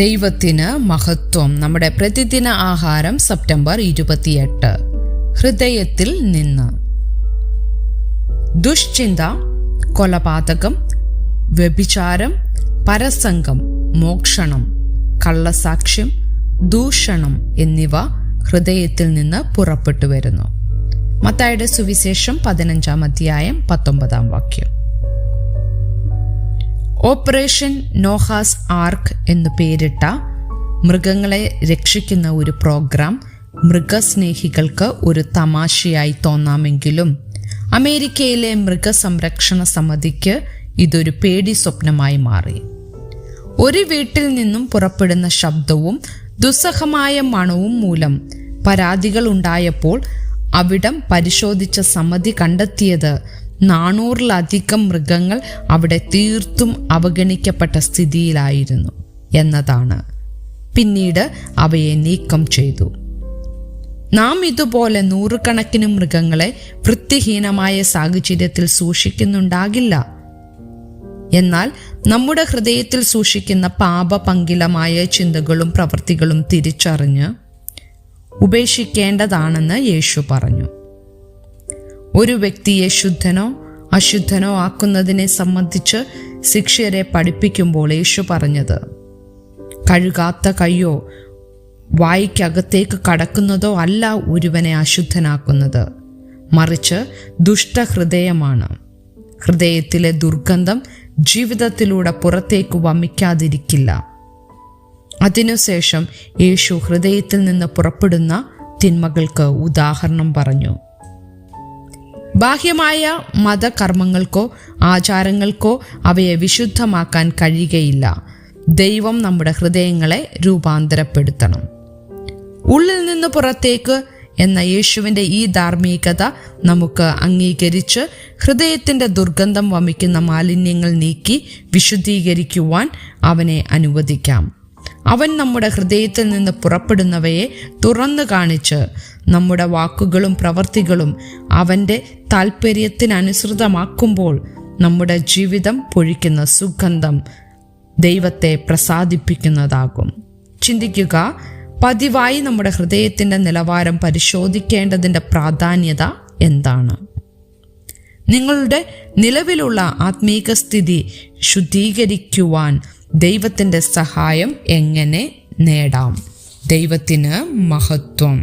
ദൈവത്തിന് മഹത്വം. നമ്മുടെ പ്രതിദിന ആഹാരം സെപ്റ്റംബർ 28. ഹൃദയത്തിൽ നിന്ന്. ദുശ്ചിന്ത, കൊലപാതകം, വ്യഭിചാരം, പരസംഗം, മോക്ഷണം, കള്ളസാക്ഷ്യം, ദൂഷണം എന്നിവ ഹൃദയത്തിൽ നിന്ന് പുറപ്പെട്ടു വരുന്നു. മത്തായിയുടെ സുവിശേഷം 15-ാം അധ്യായം 19-ാം വാക്യം. ഓപ്പറേഷൻ നോഹാസ് ആർക്ക് എന്നു പേരിട്ട മൃഗങ്ങളെ രക്ഷിക്കുന്ന ഒരു പ്രോഗ്രാം മൃഗസ്നേഹികൾക്ക് ഒരു തമാശയായി തോന്നാമെങ്കിലും അമേരിക്കയിലെ മൃഗസംരക്ഷണ സമിതിക്ക് ഇതൊരു പേടി സ്വപ്നമായി മാറി. ഒരു വീട്ടിൽ നിന്നും പുറപ്പെടുന്ന ശബ്ദവും ദുസ്സഹമായ മണവും മൂലം പരാതികൾ ഉണ്ടായപ്പോൾ അവിടം പരിശോധിച്ച സമിതി കണ്ടെത്തിയത് 400-ലധികം മൃഗങ്ങൾ അവിടെ തീർത്തും അവഗണിക്കപ്പെട്ട സ്ഥിതിയിലായിരുന്നു എന്നതാണ്. പിന്നീട് അവയെ നീക്കം ചെയ്തു. നാം ഇതുപോലെ നൂറുകണക്കിന് മൃഗങ്ങളെ വൃത്തിഹീനമായ സാഹചര്യത്തിൽ സൂക്ഷിക്കുന്നുണ്ടാകില്ല. എന്നാൽ നമ്മുടെ ഹൃദയത്തിൽ സൂക്ഷിക്കുന്ന പാപപങ്കിലമായ ചിന്തകളും പ്രവൃത്തികളും തിരിച്ചറിഞ്ഞ് ഉപേക്ഷിക്കേണ്ടതാണെന്ന് യേശു പറഞ്ഞു. ഒരു വ്യക്തിയെ ശുദ്ധനോ അശുദ്ധനോ ആക്കുന്നതിനെ സംബന്ധിച്ച് ശിഷ്യരെ പഠിപ്പിക്കുമ്പോൾ യേശു പറഞ്ഞത്, കഴുകാത്ത കൈയോ വായ്ക്കകത്തേക്ക് കടക്കുന്നതോ അല്ല ഒരുവനെ അശുദ്ധനാക്കുന്നത്, മറിച്ച് ദുഷ്ടഹൃദയമാണ്. ഹൃദയത്തിലെ ദുർഗന്ധം ജീവിതത്തിലൂടെ പുറത്തേക്ക് വമിക്കാതിരിക്കില്ല. അതിനുശേഷം യേശു ഹൃദയത്തിൽ നിന്ന് പുറപ്പെടുന്ന തിന്മകൾക്ക് ഉദാഹരണം പറഞ്ഞു. ബാഹ്യമായ മതകർമ്മങ്ങൾക്കോ ആചാരങ്ങൾക്കോ അവയെ വിശുദ്ധമാക്കാൻ കഴിയുകയില്ല. ദൈവം നമ്മുടെ ഹൃദയങ്ങളെ രൂപാന്തരപ്പെടുത്തണം. ഉള്ളിൽ നിന്ന് പുറത്തേക്ക് എന്ന യേശുവിൻ്റെ ഈ ധാർമ്മികത നമുക്ക് അംഗീകരിച്ച് ഹൃദയത്തിൻ്റെ ദുർഗന്ധം വമിക്കുന്ന മാലിന്യങ്ങൾ നീക്കി വിശുദ്ധീകരിക്കുവാൻ അവനെ അനുവദിക്കാം. അവൻ നമ്മുടെ ഹൃദയത്തിൽ നിന്ന് പുറപ്പെടുന്നവയെ തുറന്നു കാണിച്ച് നമ്മുടെ വാക്കുകളും പ്രവൃത്തികളും അവൻ്റെ താല്പര്യത്തിനനുസൃതമാക്കുമ്പോൾ നമ്മുടെ ജീവിതം പൊഴിക്കുന്ന സുഗന്ധം ദൈവത്തെ പ്രസാദിപ്പിക്കുന്നതാകും. ചിന്തിക്കുക, പതിവായി നമ്മുടെ ഹൃദയത്തിൻ്റെ നിലവാരം പരിശോധിക്കേണ്ടതിൻ്റെ പ്രാധാന്യത എന്താണ്? നിങ്ങളുടെ നിലവിലുള്ള ആത്മീക സ്ഥിതി ശുദ്ധീകരിക്കുവാൻ ദൈവത്തിൻ്റെ സഹായം എങ്ങനെ നേടാം? ദൈവത്തിന് മഹത്വം.